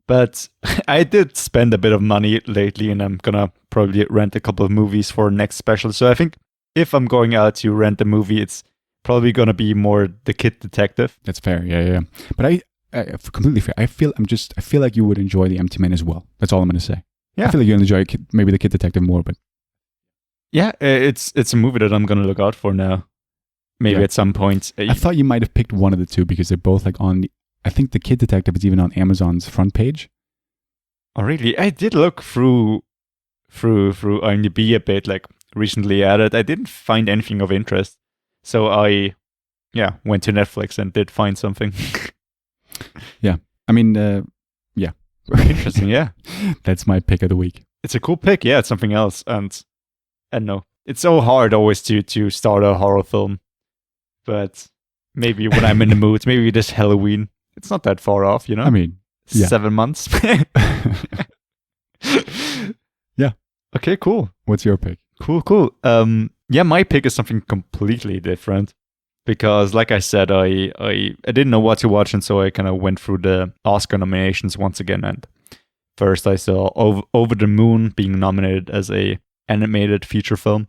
S3: But I did spend a bit of money lately, and I'm gonna probably rent a couple of movies for next special. So I think if I'm going out to rent a movie, it's probably gonna be more The Kid Detective.
S2: That's fair, yeah. But I completely fair. I feel like you would enjoy The Empty Man as well. That's all I'm gonna say.
S3: Yeah.
S2: I feel like you'll enjoy maybe The Kid Detective more, but
S3: yeah, it's a movie that I'm gonna look out for now. Maybe at some point.
S2: I thought you might have picked one of the two because they're both like on. I think The Kid Detective is even on Amazon's front page.
S3: Oh, really? I did look through IMDb a bit, like recently added. I didn't find anything of interest, so I went to Netflix and did find something.
S2: Yeah, I mean,
S3: interesting. Yeah,
S2: that's my pick of the week.
S3: It's a cool pick. Yeah, it's something else, and no, it's so hard always to start a horror film, but maybe when I'm in the mood, maybe this Halloween, it's not that far off, I
S2: mean,
S3: 7 months.
S2: Yeah.
S3: Okay, cool.
S2: What's your pick?
S3: Cool. My pick is something completely different because, like I said, I didn't know what to watch, and so I kind of went through the Oscar nominations once again. And first, I saw Over the Moon being nominated as a animated feature film,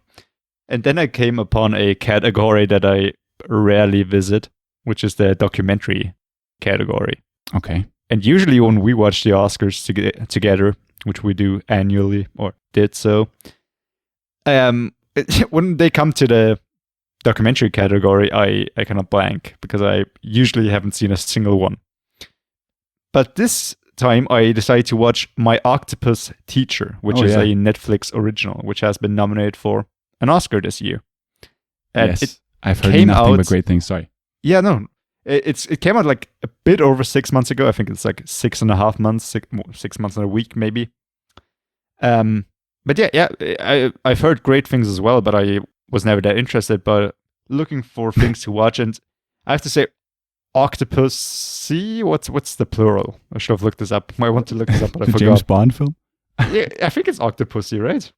S3: and then I came upon a category that I rarely visit, which is the documentary category.
S2: Okay.
S3: And usually when we watch the Oscars together, which we do annually or did so, when they come to the documentary category, I kind of blank because I usually haven't seen a single one. But this time I decided to watch My Octopus Teacher, which is a Netflix original, which has been nominated for an Oscar this year. And
S2: yes, I've heard nothing but great things. Sorry.
S3: Yeah, no. It came out like a bit over 6 months ago. I think it's like 6.5 months, 6 months and a week maybe. But I've heard great things as well, but I was never that interested. But looking for things to watch, and I have to say, Octopus. What's the plural? I should have looked this up. I want to look this up, but I forgot.
S2: James Bond film?
S3: Yeah, I think it's Octopussy, right?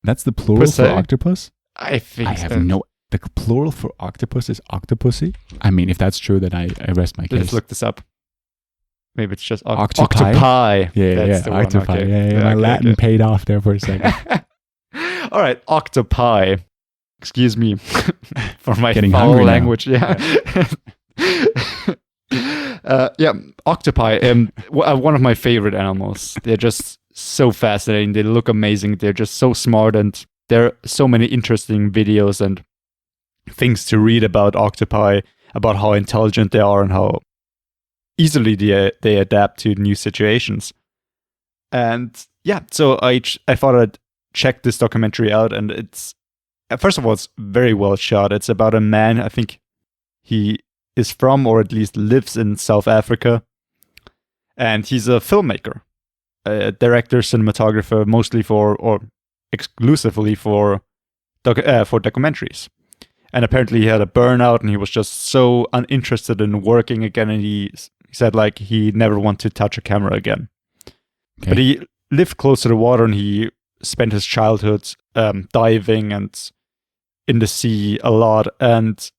S2: That's the plural for octopus?
S3: I think
S2: I have no. The plural for octopus is octopussy? I mean, if that's true, then I rest my case.
S3: Let's look this up. Maybe it's just
S2: octopi.
S3: Octopi.
S2: Yeah, octopi. Okay. Yeah. My Latin paid off there for a second.
S3: All right, octopi. Excuse me for my
S2: Getting
S3: foul
S2: hungry
S3: language.
S2: Now.
S3: Yeah. Octopi. One of my favorite animals. They're just so fascinating. They look amazing. They're just so smart, and there are so many interesting videos and things to read about octopi, about how intelligent they are and how easily they adapt to new situations. And yeah, so I thought I'd check this documentary out, and it's, first of all, it's very well shot. It's about a man, I think he is from, or at least lives in, South Africa, and he's a filmmaker, a director, cinematographer, mostly for, or exclusively for documentaries. And apparently he had a burnout, and he was just so uninterested in working again, and he said like he never wanted to touch a camera again. Okay. But he lived close to the water, and he spent his childhood diving and in the sea a lot. And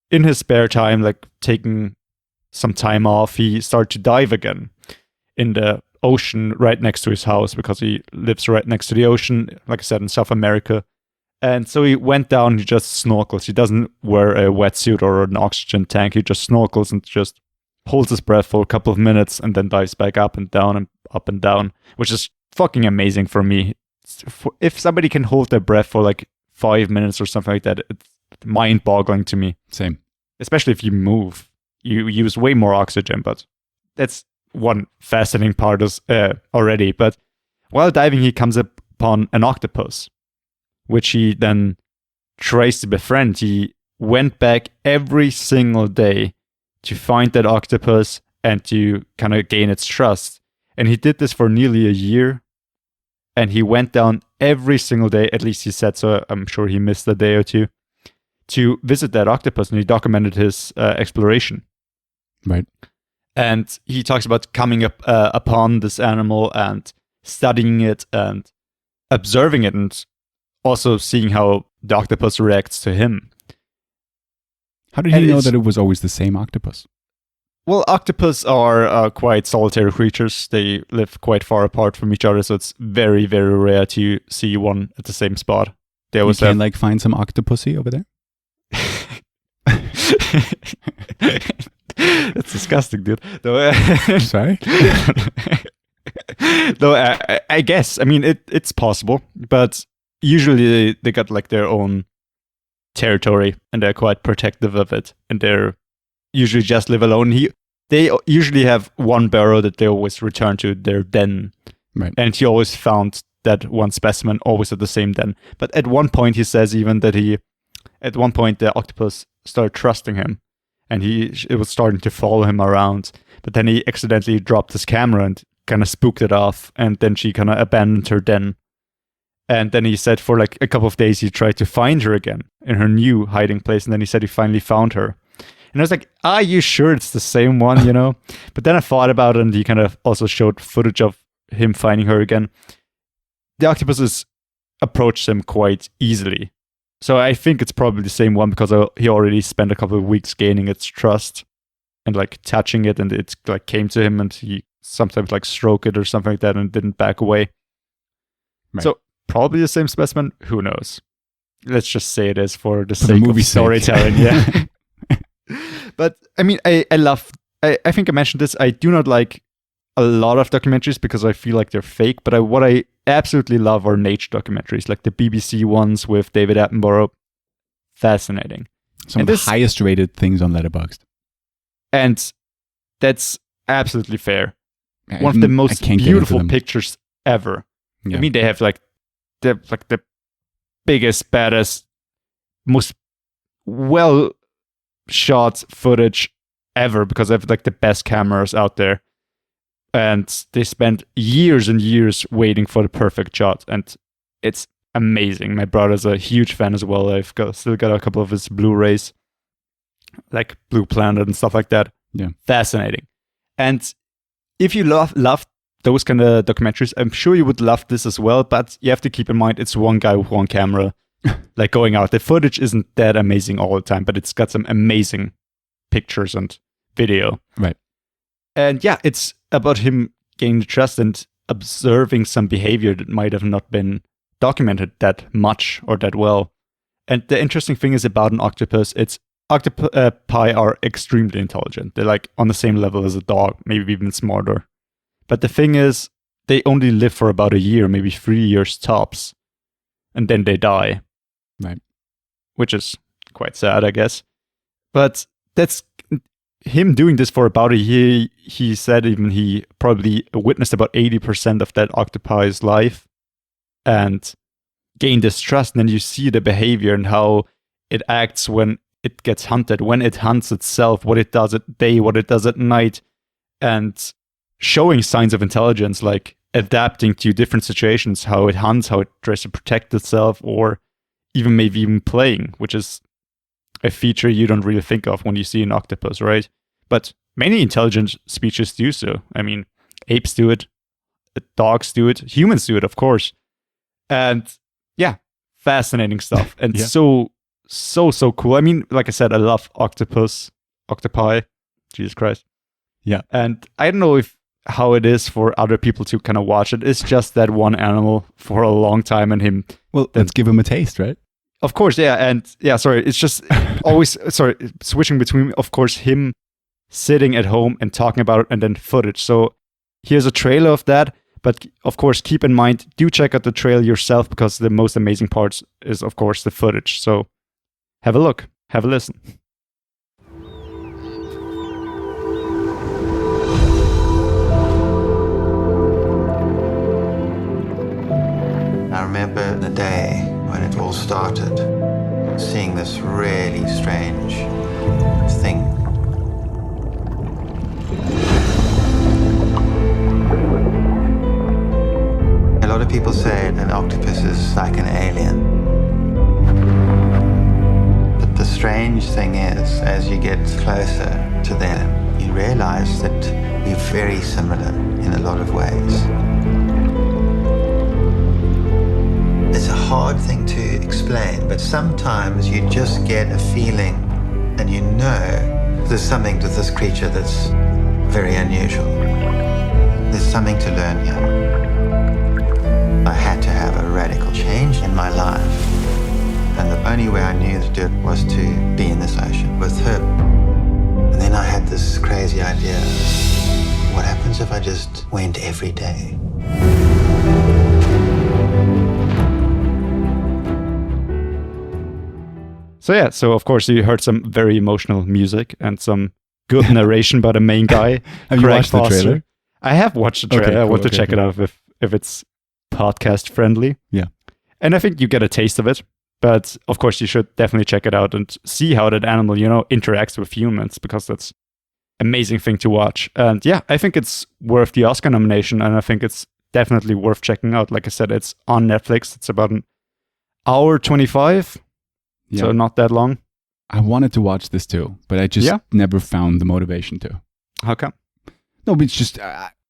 S3: in his spare time, like taking some time off, he started to dive again in the ocean right next to his house, because he lives right next to the ocean, like I said, in South America. And so he went down, he just snorkels. He doesn't wear a wetsuit or an oxygen tank. He just snorkels and just holds his breath for a couple of minutes and then dives back up and down, which is fucking amazing for me. If somebody can hold their breath for like 5 minutes or something like that, it's mind-boggling to me.
S2: Same.
S3: Especially if you move you use way more oxygen, but that's one fascinating part already. But while diving, he comes upon an octopus, which he then tries to befriend. He went back every single day to find that octopus and to kind of gain its trust. And he did this for nearly a year. And he went down every single day, at least he said so. I'm sure he missed a day or two, to visit that octopus. And he documented his exploration.
S2: Right.
S3: And he talks about coming upon this animal and studying it and observing it, and also seeing how the octopus reacts to him.
S2: How did he know that it was always the same octopus?
S3: Well, octopus are quite solitary creatures. They live quite far apart from each other, so it's very, very rare to see one at the same spot. They always
S2: you can find some octopussy over there?
S3: That's disgusting, dude.
S2: Sorry?
S3: Though I guess, I mean, it's possible, but usually they got like their own territory and they're quite protective of it, and they're usually just live alone. They usually have one burrow that they always return to, their den.
S2: Right. And
S3: he always found that one specimen always at the same den. But at one point he says even that at one point the octopus started trusting him, and it was starting to follow him around. But then he accidentally dropped his camera and kind of spooked it off, and then she kind of abandoned her den. And then he said for like a couple of days he tried to find her again in her new hiding place, and then he said he finally found her. And I was like, are you sure it's the same one, you know? But then I thought about it, and he kind of also showed footage of him finding her again. The octopuses approached him quite easily. So I think it's probably the same one, because he already spent a couple of weeks gaining its trust and like touching it, and it like came to him, and he sometimes like stroked it or something like that and didn't back away.
S2: Right.
S3: So probably the same specimen. Who knows? Let's just say it is for the sake of storytelling. Yeah. But I mean, I think I mentioned this. I do not like a lot of documentaries because I feel like they're fake. But what I absolutely love are nature documentaries, like the BBC ones with David Attenborough. Fascinating.
S2: Some of the highest rated things on Letterboxd.
S3: And that's absolutely fair. One of the most beautiful pictures ever. Yeah. I mean, they have like the biggest, baddest, most well shot footage ever, because they have like the best cameras out there, and they spent years and years waiting for the perfect shot, and it's amazing. My brother's a huge fan as well. I've still got a couple of his Blu-rays, like Blue Planet and stuff like that.
S2: Yeah,
S3: fascinating. And if you love those kind of documentaries, I'm sure you would love this as well, but you have to keep in mind it's one guy with one camera like going out. The footage isn't that amazing all the time, but it's got some amazing pictures and video.
S2: Right.
S3: And yeah, it's about him gaining the trust and observing some behavior that might have not been documented that much or that well. And the interesting thing is about an octopus, octopi are extremely intelligent. They're like on the same level as a dog, maybe even smarter. But the thing is, they only live for about a year, maybe 3 years tops, and then they die.
S2: Right.
S3: Which is quite sad, I guess. But that's him doing this for about a year. He said even he probably witnessed about 80% of that octopi's life and gained this trust. And then you see the behavior and how it acts when it gets hunted, when it hunts itself, what it does at day, what it does at night, and showing signs of intelligence, like adapting to different situations, how it hunts, how it tries to protect itself, or maybe even playing, which is a feature you don't really think of when you see an octopus, right? But many intelligent species do so. I mean, apes do it, dogs do it, humans do it, of course. And yeah, fascinating stuff. And
S2: yeah.
S3: so cool. I mean, like I said, I love octopi, Jesus Christ.
S2: Yeah.
S3: And I don't know how it is for other people to kind of watch it. It's just that one animal for a long time, and him.
S2: Well, let's give him a taste, right?
S3: Of course, yeah. And yeah, sorry, it's just always, switching between, of course, him sitting at home and talking about it, and then footage. So here's a trailer of that. But of course, keep in mind, do check out the trailer yourself, because the most amazing parts is, of course, the footage. So have a look, have a listen.
S6: remember the day when it all started, seeing this really strange thing. A lot of people say an octopus is like an alien. But the strange thing is, as you get closer to them, you realize that we're very similar in a lot of ways. It's a hard thing to explain, but sometimes you just get a feeling and you know there's something to this creature that's very unusual. There's something to learn here. I had to have a radical change in my life, and the only way I knew to do it was to be in this ocean with her. And then I had this crazy idea. What happens if I just went every day?
S3: So of course you heard some very emotional music and some good narration by the main guy.
S2: Have you watched the trailer?
S3: I have watched the trailer.
S2: Okay,
S3: I want
S2: cool,
S3: to check it out if it's podcast friendly.
S2: Yeah.
S3: And I think you get a taste of it. But of course you should definitely check it out and see how that animal, interacts with humans, because that's an amazing thing to watch. And yeah, I think it's worth the Oscar nomination, and I think it's definitely worth checking out. Like I said, it's on Netflix. It's about an hour 25.
S2: Yeah.
S3: So not that long.
S2: I wanted to watch this too, but I just never found the motivation to.
S3: How come?
S2: No, but it's just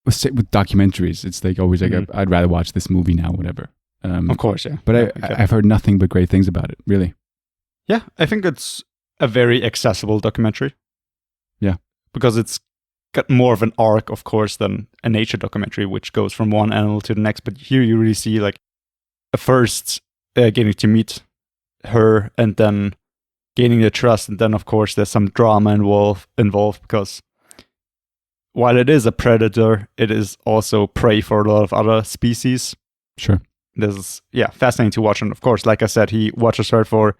S2: with documentaries, it's like always like I'd rather watch this movie now, whatever.
S3: Of course, yeah.
S2: But
S3: Okay.
S2: I've heard nothing but great things about it. Really.
S3: Yeah, I think it's a very accessible documentary.
S2: Yeah,
S3: because it's got more of an arc, of course, than a nature documentary, which goes from one animal to the next. But here you really see like first getting to meet her, and then gaining the trust, and then of course there's some drama involved because while it is a predator, it is also prey for a lot of other species.
S2: Sure.
S3: This is fascinating to watch, and of course, like I said, he watches her for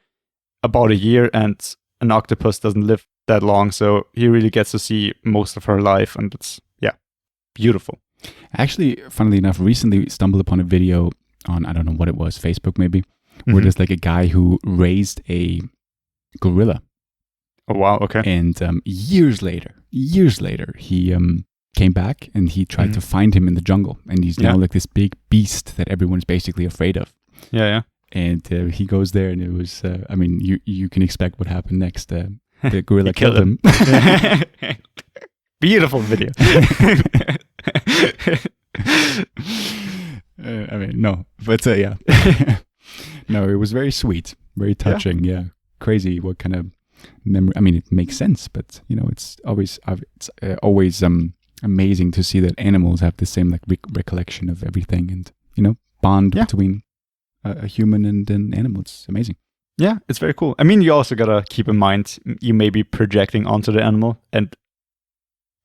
S3: about a year, and an octopus doesn't live that long, so he really gets to see most of her life, and it's beautiful.
S2: Actually, funnily enough, recently stumbled upon a video on, I don't know what it was, Facebook maybe, where there's like a guy who raised a gorilla.
S3: Oh wow, okay.
S2: And years later, he came back and he tried to find him in the jungle, and he's now like this big beast that everyone's basically afraid of.
S3: Yeah.
S2: And he goes there, and it was, you can expect what happened next. The gorilla killed him.
S3: Beautiful video.
S2: No, but yeah. No, it was very sweet, very touching. Yeah. Crazy what kind of memory. I mean, it makes sense, but it's always amazing to see that animals have the same like recollection of everything, and bond between a human and an animal. It's amazing.
S3: Yeah, it's very cool. I mean, you also gotta keep in mind you may be projecting onto the animal, and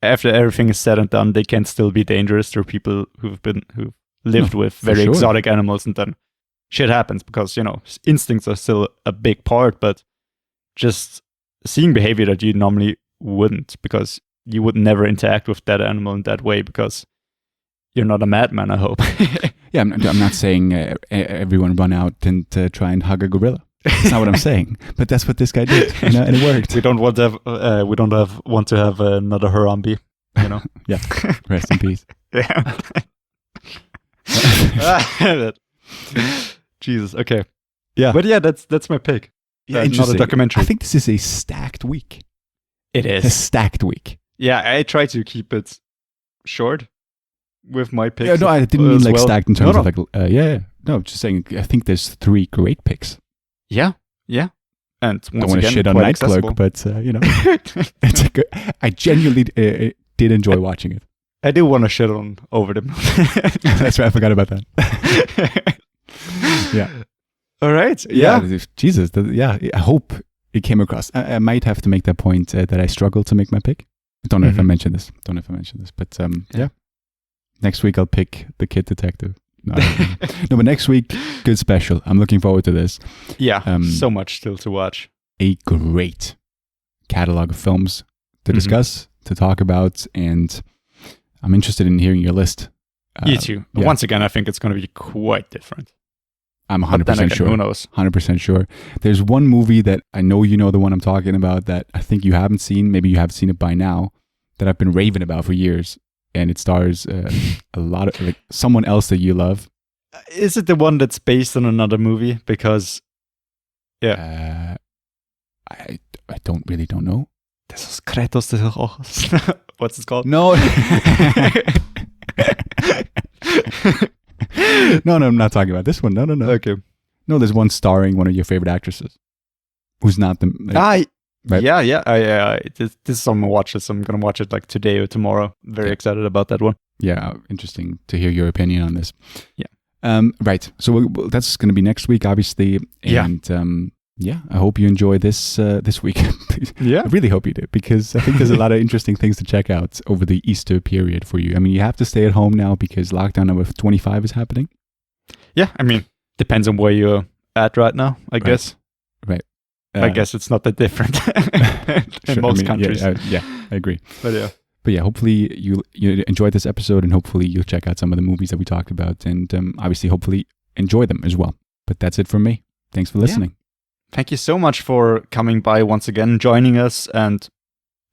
S3: after everything is said and done, they can still be dangerous to people who've lived with very exotic animals, and then shit happens because instincts are still a big part, but just seeing behavior that you normally wouldn't, because you would never interact with that animal in that way, because you're not a madman, I hope.
S2: Yeah, I'm not saying everyone run out and try and hug a gorilla. That's not what I'm saying, but that's what this guy did, and it worked.
S3: We don't want to have another Harambe,
S2: Yeah, rest in peace.
S3: Yeah. Jesus. Okay.
S2: Yeah,
S3: but yeah, that's my pick.
S2: Yeah,
S3: not a documentary.
S2: I think this is a stacked week.
S3: It is
S2: a stacked week.
S3: Yeah, I try to keep it short with my picks.
S2: Yeah, no, I didn't mean like stacked in terms of like. No, just saying. I think there's 3 great picks.
S3: Yeah. And once
S2: don't want to shit on Night Clerk, but it's a good. I genuinely did enjoy watching it.
S3: I do want to shit on Over the Moon.
S2: That's right. I forgot about that. Yeah.
S3: All right.
S2: Yeah. Jesus. I hope it came across. I might have to make that point that I struggle to make my pick. I don't know if I mentioned this. But yeah. Next week I'll pick The Kid Detective. No, but next week, good special. I'm looking forward to this.
S3: Yeah, so much still to watch.
S2: A great catalog of films to discuss, to talk about, and I'm interested in hearing your list.
S3: You too. Once again, I think it's going to be quite different.
S2: I'm
S3: But
S2: 100%
S3: then again,
S2: sure.
S3: who knows?
S2: 100% sure. There's one movie that I know you know the one I'm talking about that I think you haven't seen. Maybe you have seen it by now. That I've been raving about for years, and it stars a lot of like someone else that you love.
S3: Is it the one that's based on another movie? Because
S2: I don't know.
S3: das ist Kratos des Rojos. What's it called?
S2: No. No, I'm not talking about this one. No.
S3: Okay.
S2: No, there's one starring one of your favorite actresses, who's not the. Right.
S3: Yeah. This is something to watch. I'm gonna watch it like today or tomorrow. Very excited about that one.
S2: Yeah, interesting to hear your opinion on this.
S3: Yeah.
S2: Right. So that's going to be next week, obviously. And I hope you enjoy this week.
S3: Yeah.
S2: I really hope you did, because I think there's a lot of interesting things to check out over the Easter period for you. I mean, you have to stay at home now because lockdown number 25 is happening.
S3: Yeah, I mean, depends on where you're at right now, I guess.
S2: Right.
S3: I guess it's not that different in most countries.
S2: Yeah, I agree.
S3: But
S2: yeah, hopefully you enjoyed this episode, and hopefully you'll check out some of the movies that we talked about, and obviously hopefully enjoy them as well. But that's it from me. Thanks for listening.
S3: Thank you so much for coming by once again, joining us, and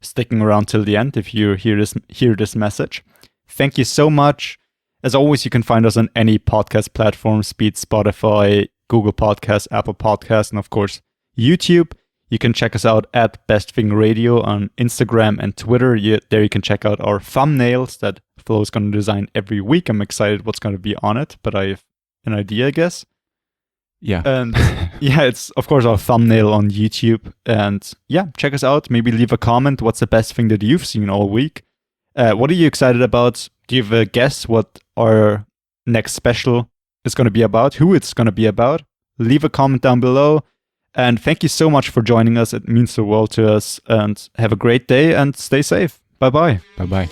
S3: sticking around till the end if you hear this message. Thank you so much. As always, you can find us on any podcast platforms, be it Spotify, Google Podcasts, Apple Podcasts, and of course, YouTube. You can check us out at Best Thing Radio on Instagram and Twitter. There you can check out our thumbnails that Flo is going to design every week. I'm excited what's going to be on it, but I have an idea, I guess.
S2: Yeah.
S3: And it's of course our thumbnail on YouTube. And yeah, check us out. Maybe leave a comment. What's the best thing that you've seen all week? What are you excited about? Do you have a guess what our next special is going to be about? Who it's going to be about? Leave a comment down below. And thank you so much for joining us. It means the world to us. And have a great day and stay safe. Bye-bye.
S2: Bye-bye.